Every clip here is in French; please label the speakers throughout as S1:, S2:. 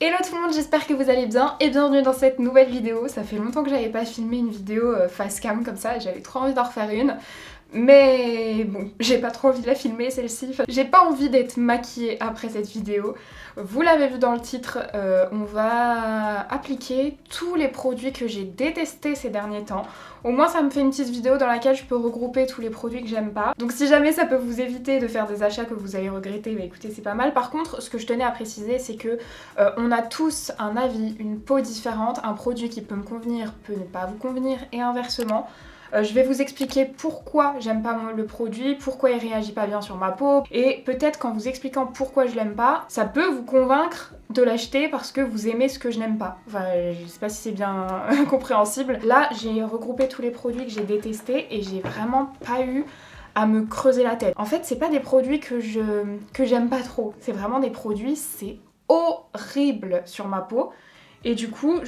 S1: Hello tout le monde, j'espère que vous allez bien et bienvenue dans cette nouvelle vidéo. Ça fait longtemps que j'avais pas filmé une vidéo face cam comme ça et j'avais trop envie d'en refaire une. Mais bon, j'ai pas trop envie de la filmer celle-ci. J'ai pas envie d'être maquillée après cette vidéo. Vous l'avez vu dans le titre, on va appliquer tous les produits que j'ai détestés ces derniers temps. Au moins ça me fait une petite vidéo dans laquelle je peux regrouper tous les produits que j'aime pas. Donc si jamais ça peut vous éviter de faire des achats que vous allez regretter, bah écoutez c'est pas mal. Par contre, ce que je tenais à préciser c'est que on a tous un avis, une peau différente. Un produit qui peut me convenir peut ne pas vous convenir et inversement. Je vais vous expliquer pourquoi j'aime pas le produit, pourquoi il réagit pas bien sur ma peau, et peut-être qu'en vous expliquant pourquoi je l'aime pas, ça peut vous convaincre de l'acheter parce que vous aimez ce que je n'aime pas. Enfin, je sais pas si c'est bien compréhensible. Là, j'ai regroupé tous les produits que j'ai détestés et j'ai vraiment pas eu à me creuser la tête. En fait, c'est pas des produits que j'aime pas trop. C'est vraiment des produits, c'est horrible sur ma peau. Et du coup,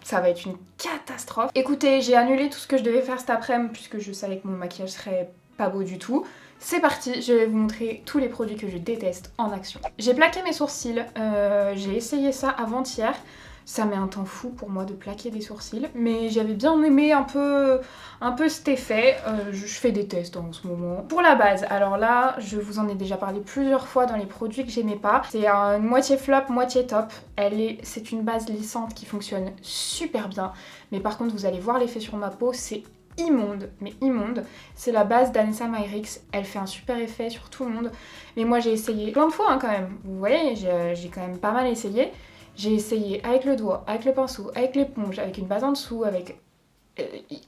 S1: ça va être une catastrophe. Écoutez, j'ai annulé tout ce que je devais faire cet après-midi puisque je savais que mon maquillage serait pas beau du tout. C'est parti, je vais vous montrer tous les produits que je déteste en action. J'ai plaqué mes sourcils, j'ai essayé ça avant-hier. Ça met un temps fou pour moi de plaquer des sourcils, mais j'avais bien aimé un peu cet effet. Je fais des tests en ce moment. Pour la base, alors là, je vous en ai déjà parlé plusieurs fois dans les produits que j'aimais pas. C'est une moitié flop, moitié top. C'est une base lissante qui fonctionne super bien, mais par contre vous allez voir l'effet sur ma peau, c'est immonde, mais immonde. C'est la base d'Anessa Myrix, elle fait un super effet sur tout le monde. Mais moi j'ai essayé plein de fois hein, quand même. Vous voyez, j'ai quand même pas mal essayé. J'ai essayé avec le doigt, avec le pinceau, avec l'éponge, avec une base en dessous, avec...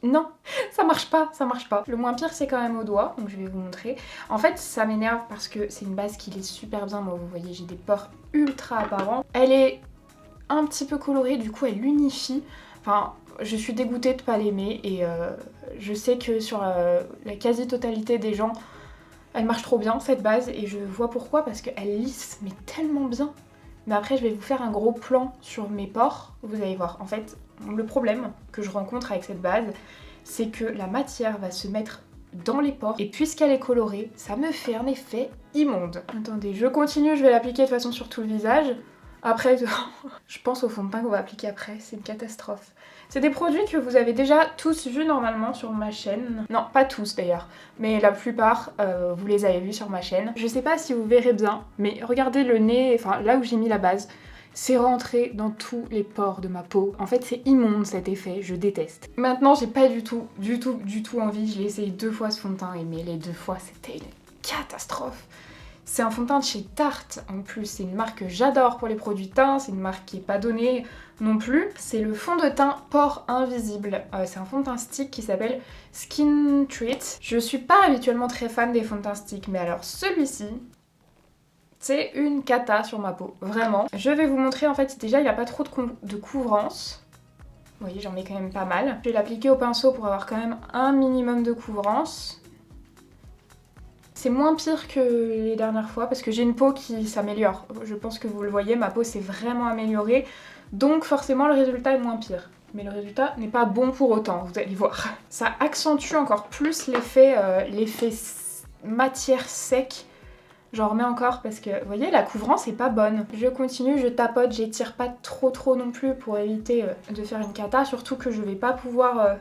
S1: non, ça marche pas, ça marche pas. Le moins pire c'est quand même au doigt, donc je vais vous montrer. En fait ça m'énerve parce que c'est une base qui lisse super bien, moi vous voyez j'ai des pores ultra apparents. Elle est un petit peu colorée, du coup elle l'unifie. Enfin, je suis dégoûtée de pas l'aimer et je sais que sur la quasi-totalité des gens, elle marche trop bien cette base et je vois pourquoi parce qu'elle lisse mais tellement bien. Mais après je vais vous faire un gros plan sur mes pores, vous allez voir. En fait, le problème que je rencontre avec cette base, c'est que la matière va se mettre dans les pores et puisqu'elle est colorée, ça me fait un effet immonde. Attendez, je continue, je vais l'appliquer de toute façon sur tout le visage. Après, je pense au fond de teint qu'on va appliquer après, c'est une catastrophe. C'est des produits que vous avez déjà tous vus normalement sur ma chaîne. Non, pas tous d'ailleurs, mais la plupart, vous les avez vus sur ma chaîne. Je sais pas si vous verrez bien, mais regardez le nez, enfin là où j'ai mis la base, c'est rentré dans tous les pores de ma peau. En fait, c'est immonde cet effet, je déteste. Maintenant, j'ai pas du tout envie, je l'ai essayé 2 fois ce fond de teint, mais les 2 fois, c'était une catastrophe. C'est un fond de teint de chez Tarte en plus, c'est une marque que j'adore pour les produits teints, c'est une marque qui est pas donnée non plus. C'est le fond de teint pore invisible, c'est un fond de teint stick qui s'appelle Skin Treat. Je suis pas habituellement très fan des fonds de teint stick, mais alors celui-ci, c'est une cata sur ma peau, vraiment. Je vais vous montrer en fait, déjà il a pas trop de couvrance. Vous voyez, j'en mets quand même pas mal. Je vais l'appliquer au pinceau pour avoir quand même un minimum de couvrance. C'est moins pire que les dernières fois parce que j'ai une peau qui s'améliore. Je pense que vous le voyez, ma peau s'est vraiment améliorée. Donc forcément le résultat est moins pire. Mais le résultat n'est pas bon pour autant, vous allez voir. Ça accentue encore plus l'effet matière sec. J'en remets encore parce que, vous voyez, la couvrance est pas bonne. Je continue, je tapote, j'étire pas trop non plus pour éviter de faire une cata. Surtout que je vais pas pouvoir...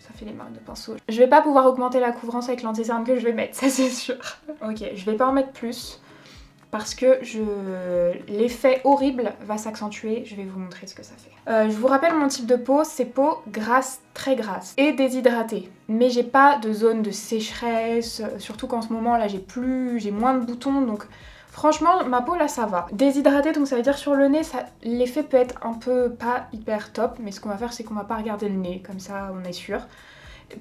S1: ça fait les marques de pinceau. Je vais pas pouvoir augmenter la couvrance avec l'anti-cerne que je vais mettre, ça c'est sûr. Ok, je vais pas en mettre plus parce que l'effet horrible va s'accentuer. Je vais vous montrer ce que ça fait. Je vous rappelle mon type de peau, c'est peau grasse, très grasse et déshydratée. Mais j'ai pas de zone de sécheresse, surtout qu'en ce moment là j'ai moins de boutons donc... Franchement, ma peau là ça va. Déshydratée, donc ça veut dire sur le nez, l'effet peut être un peu pas hyper top, mais ce qu'on va faire c'est qu'on va pas regarder le nez, comme ça on est sûr.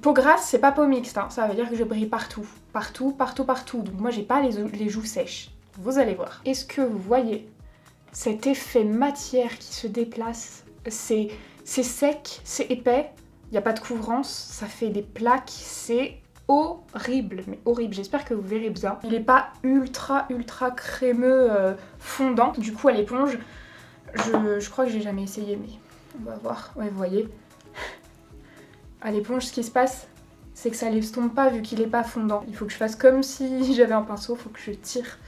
S1: Peau grasse, c'est pas peau mixte, hein. Ça veut dire que je brille partout. Donc moi j'ai pas les joues sèches. Vous allez voir. Est-ce que vous voyez cet effet matière qui se déplace? C'est sec, c'est épais, il n'y a pas de couvrance, ça fait des plaques, c'est... horrible, mais horrible, j'espère que vous verrez bien. Il est pas ultra crémeux fondant, du coup à l'éponge, je crois que j'ai jamais essayé, mais on va voir. Ouais, vous voyez, à l'éponge ce qui se passe, c'est que ça l'estompe pas vu qu'il est pas fondant. Il faut que je fasse comme si j'avais un pinceau, il faut que je tire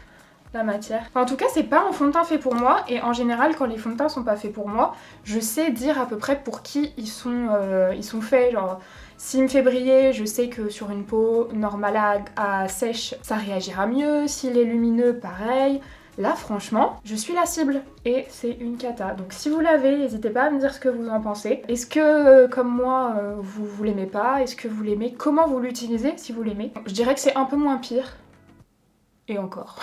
S1: la matière. Enfin, en tout cas, c'est pas un fond de teint fait pour moi, et en général, quand les fonds de teint sont pas faits pour moi, je sais dire à peu près pour qui ils sont faits. Genre, s'il me fait briller, je sais que sur une peau normale à sèche, ça réagira mieux. S'il est lumineux, pareil. Là, franchement, je suis la cible et c'est une cata. Donc si vous l'avez, n'hésitez pas à me dire ce que vous en pensez. Est-ce que, comme moi, vous l'aimez pas? Est-ce que vous l'aimez? Comment vous l'utilisez si vous l'aimez? Je dirais que c'est un peu moins pire. Et encore.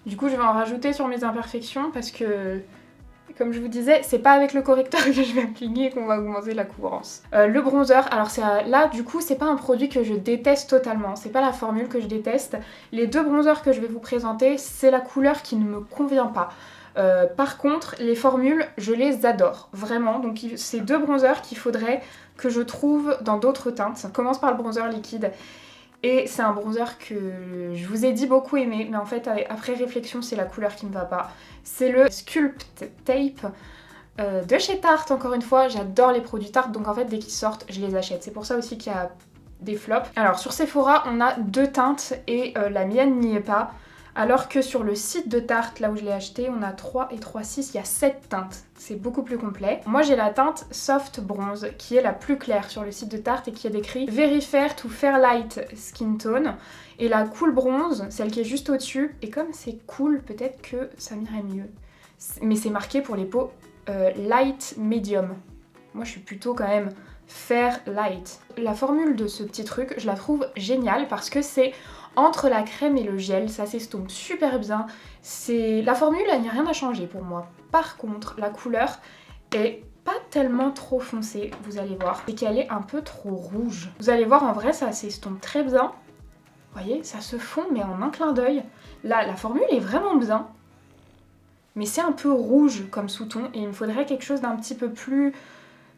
S1: Du coup, je vais en rajouter sur mes imperfections parce que, comme je vous disais, c'est pas avec le correcteur que je vais appliquer qu'on va augmenter la couvrance. Le bronzer, alors là, du coup, c'est pas un produit que je déteste totalement. C'est pas la formule que je déteste. Les deux bronzers que je vais vous présenter, c'est la couleur qui ne me convient pas. Par contre, les formules, je les adore, vraiment. Donc c'est deux bronzers qu'il faudrait que je trouve dans d'autres teintes. On commence par le bronzer liquide. Et c'est un bronzer que je vous ai dit beaucoup aimé, mais en fait après réflexion c'est la couleur qui me va pas. C'est le Sculpt Tape de chez Tarte, encore une fois, j'adore les produits Tarte, donc en fait dès qu'ils sortent je les achète. C'est pour ça aussi qu'il y a des flops. Alors sur Sephora on a deux teintes et la mienne n'y est pas. Alors que sur le site de Tarte, là où je l'ai acheté, on a 3 et 3, 6, il y a 7 teintes. C'est beaucoup plus complet. Moi j'ai la teinte Soft Bronze, qui est la plus claire sur le site de Tarte et qui est décrit Very Fair to Fair Light Skin Tone. Et la Cool Bronze, celle qui est juste au-dessus, et comme c'est cool, peut-être que ça m'irait mieux. Mais c'est marqué pour les peaux Light Medium. Moi je suis plutôt quand même Fair Light. La formule de ce petit truc, je la trouve géniale parce que c'est entre la crème et le gel, ça s'estompe super bien. La formule, il n'y a rien à changer pour moi. Par contre, la couleur est pas tellement trop foncée, vous allez voir. C'est qu'elle est un peu trop rouge. Vous allez voir, en vrai, ça s'estompe très bien. Vous voyez, ça se fond, mais en un clin d'œil. Là, la formule est vraiment bien. Mais c'est un peu rouge comme sous-ton et il me faudrait quelque chose d'un petit peu plus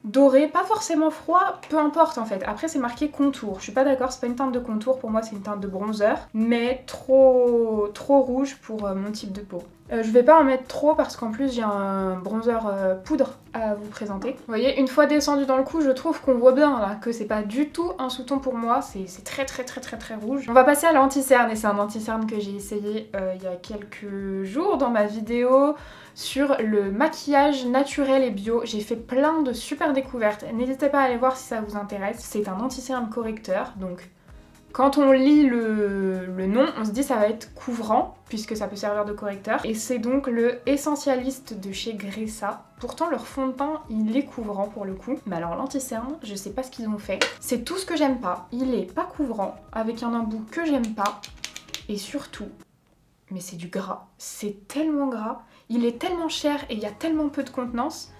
S1: doré, pas forcément froid, peu importe en fait. Après c'est marqué contour, je suis pas d'accord, c'est pas une teinte de contour, pour moi c'est une teinte de bronzer, mais trop rouge pour mon type de peau. Je vais pas en mettre trop parce qu'en plus j'ai un bronzer poudre à vous présenter. Vous voyez, une fois descendu dans le cou, je trouve qu'on voit bien là que c'est pas du tout un sous-ton pour moi, c'est très rouge. On va passer à l'anti-cerne et c'est un anti-cerne que j'ai essayé il y a quelques jours dans ma vidéo sur le maquillage naturel et bio. J'ai fait plein de super découvertes, n'hésitez pas à aller voir si ça vous intéresse. C'est un anti-cerne correcteur, donc quand on lit le nom, on se dit ça va être couvrant, puisque ça peut servir de correcteur. Et c'est donc le Essentialiste de chez Gressa. Pourtant leur fond de teint, il est couvrant pour le coup. Mais alors l'anti-cerne, je sais pas ce qu'ils ont fait. C'est tout ce que j'aime pas. Il est pas couvrant, avec un embout que j'aime pas. Et surtout, mais c'est du gras. C'est tellement gras. Il est tellement cher et il y a tellement peu de contenance.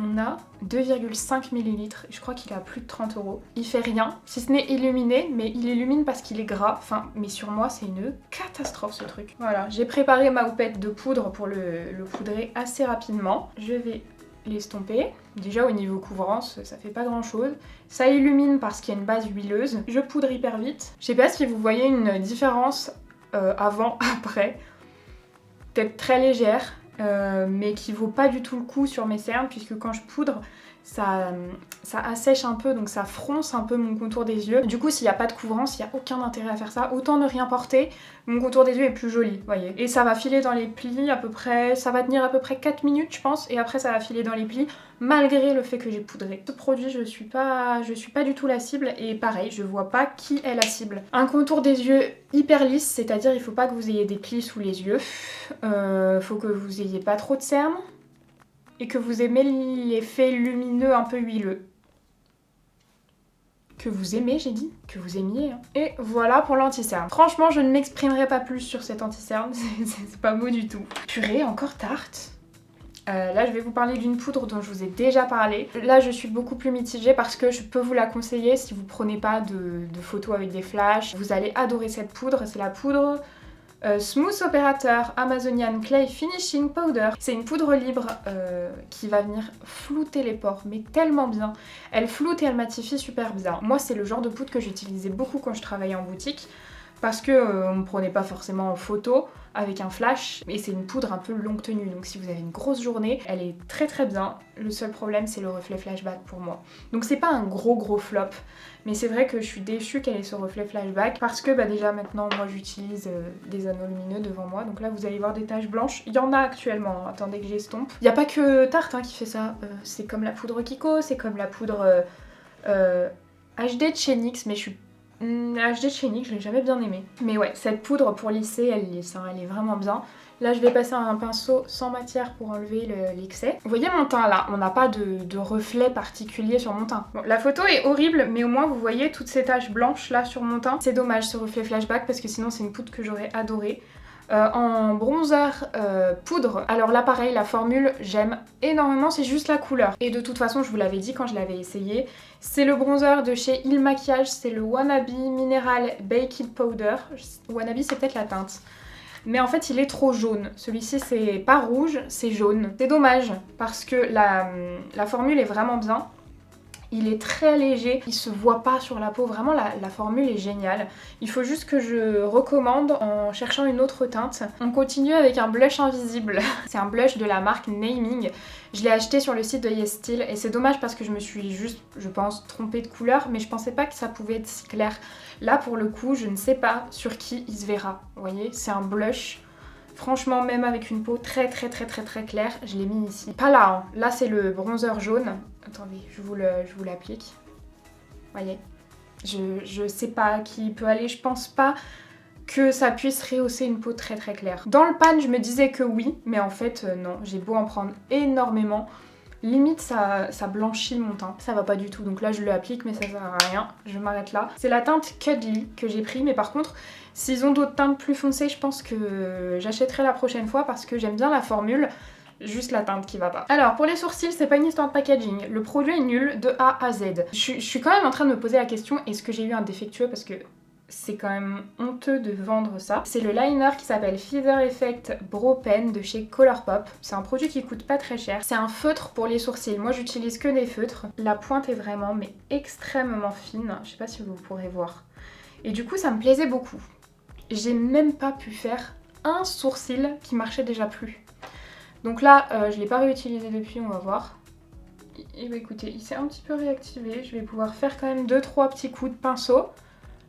S1: On a 2,5 ml, je crois qu'il est à plus de 30 €. Il fait rien, si ce n'est illuminer, mais il illumine parce qu'il est gras. Enfin, mais sur moi, c'est une catastrophe ce truc. Voilà, j'ai préparé ma houppette de poudre pour le poudrer assez rapidement. Je vais l'estomper. Déjà au niveau couvrance, ça fait pas grand chose. Ça illumine parce qu'il y a une base huileuse. Je poudre hyper vite. Je sais pas si vous voyez une différence avant, après. Peut-être très légère. Mais qui vaut pas du tout le coup sur mes cernes puisque quand je poudre ça assèche un peu, donc ça fronce un peu mon contour des yeux. Du coup s'il n'y a pas de couvrance, il n'y a aucun intérêt à faire ça, autant ne rien porter, mon contour des yeux est plus joli, voyez. Et ça va filer dans les plis à peu près, ça va tenir à peu près 4 minutes je pense, et après ça va filer dans les plis malgré le fait que j'ai poudré. Ce produit je suis pas du tout la cible, et pareil je vois pas qui est la cible. Un contour des yeux hyper lisse, c'est-à-dire il faut pas que vous ayez des plis sous les yeux, faut que vous ayez pas trop de cernes, et que vous aimez l'effet lumineux un peu huileux. Que vous aimez, j'ai dit. Que vous aimiez. Hein. Et voilà pour l'anti-cerne. Franchement, je ne m'exprimerai pas plus sur cet anti-cerne. C'est pas beau du tout. Purée, encore Tarte. Là, je vais vous parler d'une poudre dont je vous ai déjà parlé. Là, je suis beaucoup plus mitigée parce que je peux vous la conseiller si vous prenez pas de photos avec des flashs. Vous allez adorer cette poudre. C'est la poudre Smooth Operator Amazonian Clay Finishing Powder. C'est une poudre libre qui va venir flouter les pores, mais tellement bien. Elle floute et elle matifie super bien. Moi c'est le genre de poudre que j'utilisais beaucoup quand je travaillais en boutique. parce que on me prenait pas forcément en photo avec un flash, et c'est une poudre un peu longue tenue, donc si vous avez une grosse journée, elle est très très bien. Le seul problème c'est le reflet flashback pour moi. Donc c'est pas un gros flop, mais c'est vrai que je suis déçue qu'elle ait ce reflet flashback, parce que déjà maintenant moi j'utilise des anneaux lumineux devant moi, donc là vous allez voir des taches blanches, il y en a actuellement, hein. Attendez que j'estompe. Il n'y a pas que Tarte qui fait ça, c'est comme la poudre Kiko, c'est comme la poudre HD de chez NYX, mais je suis HD de chez NYX, je l'ai jamais bien aimée. Mais ouais, cette poudre pour lisser, elle lisse, hein, elle est vraiment bien. Là, je vais passer un pinceau sans matière pour enlever l'excès. Vous voyez mon teint là, on n'a pas de reflet particulier sur mon teint. Bon, la photo est horrible, mais au moins vous voyez toutes ces taches blanches là sur mon teint. C'est dommage ce reflet flashback parce que sinon c'est une poudre que j'aurais adorée. En bronzer poudre, alors là pareil, la formule j'aime énormément, c'est juste la couleur. Et de toute façon, je vous l'avais dit quand je l'avais essayé, c'est le bronzer de chez Il Makiage, c'est le Wannabe Mineral Baking Powder. Wannabe c'est peut-être la teinte. Mais en fait il est trop jaune, celui-ci c'est pas rouge, c'est jaune. C'est dommage parce que la formule est vraiment bien. Il est très léger, il se voit pas sur la peau, vraiment la formule est géniale. Il faut juste que je recommande en cherchant une autre teinte. On continue avec un blush invisible. C'est un blush de la marque Naming. Je l'ai acheté sur le site de Yes Style et c'est dommage parce que je me suis juste, je pense, trompée de couleur, mais je pensais pas que ça pouvait être si clair. Là pour le coup, je ne sais pas sur qui il se verra. Vous voyez, c'est un blush. Franchement, même avec une peau très claire, je l'ai mis ici. Pas là, hein. Là c'est le bronzer jaune. Attendez, je vous l'applique. Voyez. Je sais pas qui peut aller, je pense pas que ça puisse rehausser une peau très claire. Dans le pan, je me disais que oui, mais en fait non, j'ai beau en prendre énormément. Limite ça blanchit mon teint, ça va pas du tout, donc là je l'applique mais ça sert à rien, je m'arrête là. C'est la teinte Cuddly que j'ai pris, mais par contre s'ils ont d'autres teintes plus foncées, je pense que j'achèterai la prochaine fois parce que j'aime bien la formule, juste la teinte qui va pas. Alors pour les sourcils, c'est pas une histoire de packaging, le produit est nul de A à Z. Je suis quand même en train de me poser la question, est-ce que j'ai eu un défectueux, parce que c'est quand même honteux de vendre ça. C'est le liner qui s'appelle Feather Effect Brow Pen de chez Colourpop. C'est un produit qui coûte pas très cher. C'est un feutre pour les sourcils. Moi j'utilise que des feutres. La pointe est vraiment mais extrêmement fine. Je sais pas si vous pourrez voir. Et du coup ça me plaisait beaucoup. J'ai même pas pu faire un sourcil qui marchait déjà plus. Donc là je l'ai pas réutilisé depuis, on va voir. Et bah écoutez, il s'est un petit peu réactivé. Je vais pouvoir faire quand même 2-3 petits coups de pinceau.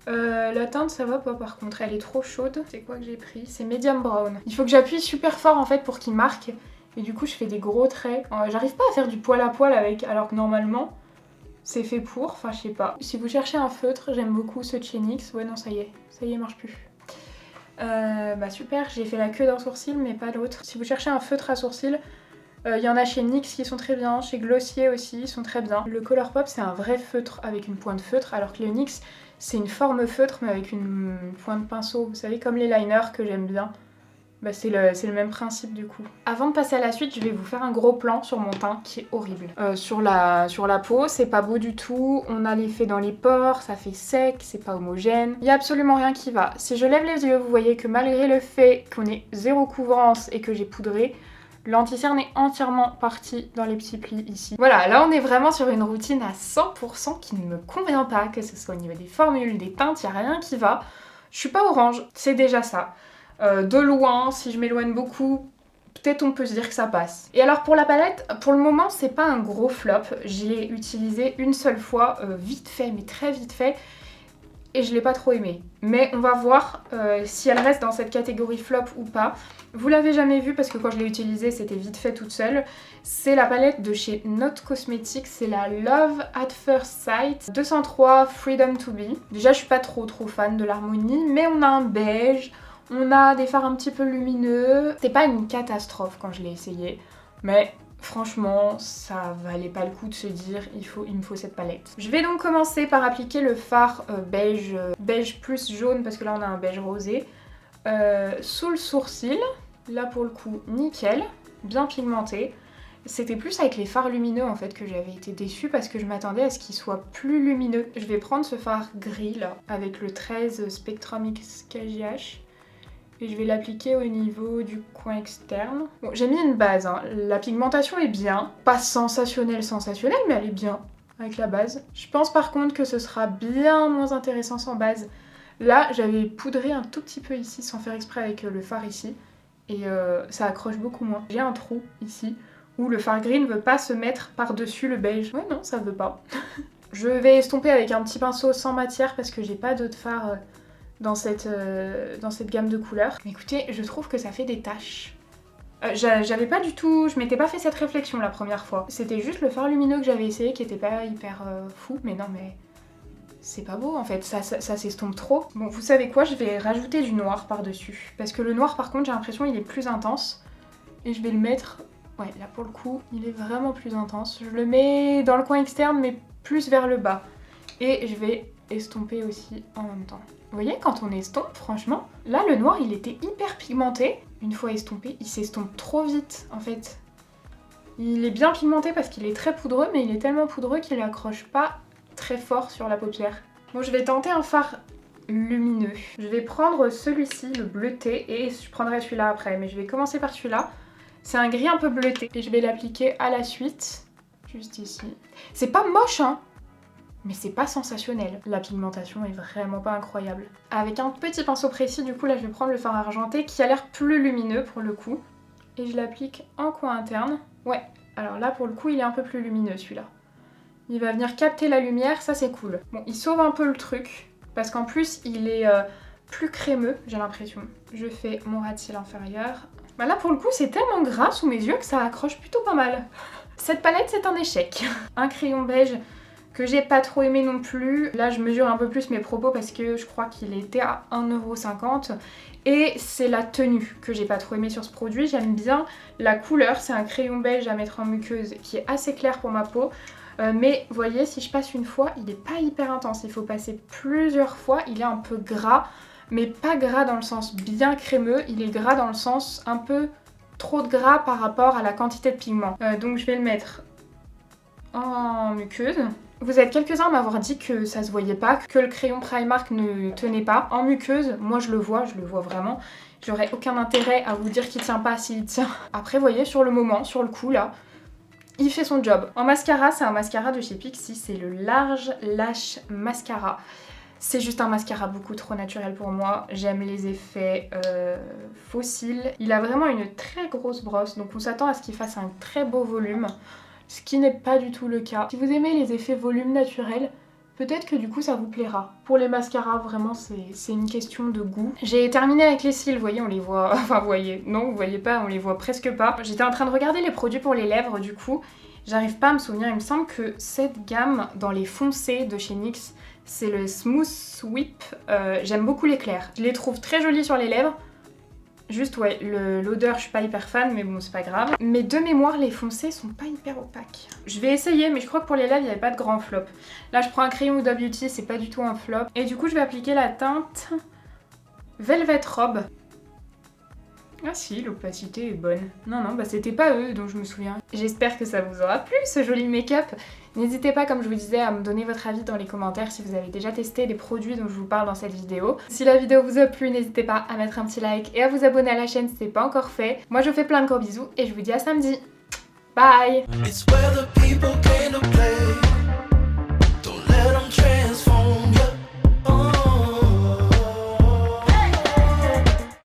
S1: La teinte ça va pas par contre, elle est trop chaude. C'est quoi que j'ai pris? C'est medium brown. Il faut que j'appuie super fort en fait pour qu'il marque. Et du coup je fais des gros traits. J'arrive pas à faire du poil à poil avec, alors que normalement c'est fait pour, enfin je sais pas. Si vous cherchez un feutre, j'aime beaucoup ce de chez NYX. Ouais non ça y est, il marche plus. Bah super, j'ai fait la queue d'un sourcil mais pas l'autre. Si vous cherchez un feutre à sourcil, il y en a chez NYX qui sont très bien, chez Glossier aussi, ils sont très bien. Le Colourpop c'est un vrai feutre avec une pointe feutre, alors que le NYX c'est une forme feutre mais avec une pointe pinceau. Vous savez, comme les liners que j'aime bien. Bah c'est le même principe du coup. Avant de passer à la suite, je vais vous faire un gros plan sur mon teint qui est horrible. Sur la peau, c'est pas beau du tout. On a l'effet dans les pores, ça fait sec, c'est pas homogène. Il y a absolument rien qui va. Si je lève les yeux, vous voyez que malgré le fait qu'on ait zéro couvrance et que j'ai poudré, l'anti-cerne est entièrement parti dans les petits plis ici. Voilà, là on est vraiment sur une routine à 100% qui ne me convient pas, que ce soit au niveau des formules, des teintes, il n'y a rien qui va. Je suis pas orange, c'est déjà ça. De loin, si je m'éloigne beaucoup, peut-être on peut se dire que ça passe. Et alors pour la palette, pour le moment c'est pas un gros flop. Je l'ai utilisé une seule fois, vite fait, mais très vite fait. Et je l'ai pas trop aimé. Mais on va voir si elle reste dans cette catégorie flop ou pas. Vous l'avez jamais vu parce que quand je l'ai utilisée c'était vite fait toute seule. C'est la palette de chez Not Cosmetics, c'est la Love at First Sight 203 Freedom to Be. Déjà je suis pas trop fan de l'harmonie, mais on a un beige, on a des fards un petit peu lumineux. C'était pas une catastrophe quand je l'ai essayé, mais franchement, ça valait pas le coup de se dire il me faut cette palette. Je vais donc commencer par appliquer le fard beige plus jaune, parce que là on a un beige rosé, sous le sourcil. Là pour le coup, nickel, bien pigmenté. C'était plus avec les fards lumineux en fait que j'avais été déçue parce que je m'attendais à ce qu'il soit plus lumineux. Je vais prendre ce fard gris là, avec le 13 Spectrum X KGH. Et je vais l'appliquer au niveau du coin externe. Bon, j'ai mis une base, hein. La pigmentation est bien. Pas sensationnelle, mais elle est bien avec la base. Je pense par contre que ce sera bien moins intéressant sans base. Là, j'avais poudré un tout petit peu ici sans faire exprès avec le fard ici. Et ça accroche beaucoup moins. J'ai un trou ici où le fard gris ne veut pas se mettre par-dessus le beige. Ouais non, ça veut pas. Je vais estomper avec un petit pinceau sans matière parce que j'ai pas d'autre fard dans cette gamme de couleurs. Mais écoutez, je trouve que ça fait des taches. J'avais pas du tout... Je m'étais pas fait cette réflexion la première fois. C'était juste le fard lumineux que j'avais essayé qui était pas hyper fou. Mais non mais... C'est pas beau en fait, ça s'estompe trop. Bon, vous savez quoi, je vais rajouter du noir par-dessus. Parce que le noir par contre, j'ai l'impression il est plus intense. Et je vais le mettre... Ouais, là pour le coup, il est vraiment plus intense. Je le mets dans le coin externe, mais plus vers le bas. Et je vais estomper aussi en même temps. Vous voyez, quand on estompe, franchement, là le noir il était hyper pigmenté. Une fois estompé, il s'estompe trop vite en fait. Il est bien pigmenté parce qu'il est très poudreux, mais il est tellement poudreux qu'il accroche pas très fort sur la paupière. Bon, je vais tenter un fard lumineux. Je vais prendre celui-ci, le bleuté, et je prendrai celui-là après, mais je vais commencer par celui-là. C'est un gris un peu bleuté, et je vais l'appliquer à la suite, juste ici. C'est pas moche, hein, mais c'est pas sensationnel. La pigmentation est vraiment pas incroyable. Avec un petit pinceau précis, du coup, là, je vais prendre le fard argenté, qui a l'air plus lumineux, pour le coup. Et je l'applique en coin interne. Ouais, alors là, pour le coup, il est un peu plus lumineux, celui-là. Il va venir capter la lumière, ça c'est cool. Bon, il sauve un peu le truc, parce qu'en plus, il est plus crémeux, j'ai l'impression. Je fais mon ras de cils inférieur. Bah là, pour le coup, c'est tellement gras sous mes yeux que ça accroche plutôt pas mal. Cette palette, c'est un échec. Un crayon beige que j'ai pas trop aimé non plus. Là, je mesure un peu plus mes propos parce que je crois qu'il était à 1,50 €. Et c'est la tenue que j'ai pas trop aimé sur ce produit. J'aime bien la couleur, c'est un crayon beige à mettre en muqueuse qui est assez clair pour ma peau. Mais vous voyez, si je passe une fois, il n'est pas hyper intense. Il faut passer plusieurs fois. Il est un peu gras, mais pas gras dans le sens bien crémeux. Il est gras dans le sens un peu trop de gras par rapport à la quantité de pigment. Donc je vais le mettre en muqueuse. Vous êtes quelques-uns à m'avoir dit que ça se voyait pas, que le crayon Primark ne tenait pas. En muqueuse, moi je le vois vraiment. J'aurais aucun intérêt à vous dire qu'il tient pas s'il tient. Après, vous voyez, sur le moment, sur le coup là, il fait son job. En mascara, c'est un mascara de chez Pixi, c'est le Large Lash Mascara. C'est juste un mascara beaucoup trop naturel pour moi. J'aime les effets fossiles. Il a vraiment une très grosse brosse, donc on s'attend à ce qu'il fasse un très beau volume, ce qui n'est pas du tout le cas. Si vous aimez les effets volume naturel, peut-être que du coup ça vous plaira. Pour les mascaras, vraiment c'est une question de goût. J'ai terminé avec les cils, vous voyez, on les voit... Enfin vous voyez, non vous voyez pas, on les voit presque pas. J'étais en train de regarder les produits pour les lèvres du coup. J'arrive pas à me souvenir, il me semble que cette gamme dans les foncés de chez NYX, c'est le Smooth Sweep. J'aime beaucoup l'éclair. Je les trouve très jolis sur les lèvres. Juste ouais, l'odeur je suis pas hyper fan mais bon c'est pas grave. Mais de mémoire les foncés sont pas hyper opaques. Je vais essayer mais je crois que pour les lèvres il n'y avait pas de grand flop. Là je prends un crayon Huda Beauty, c'est pas du tout un flop. Et du coup je vais appliquer la teinte Velvet Robe. Ah si, l'opacité est bonne. Non, bah c'était pas eux dont je me souviens. J'espère que ça vous aura plu ce joli make-up. N'hésitez pas, comme je vous disais, à me donner votre avis dans les commentaires si vous avez déjà testé les produits dont je vous parle dans cette vidéo. Si la vidéo vous a plu, n'hésitez pas à mettre un petit like et à vous abonner à la chaîne si c'est pas encore fait. Moi je vous fais plein de gros bisous et je vous dis à samedi. Bye!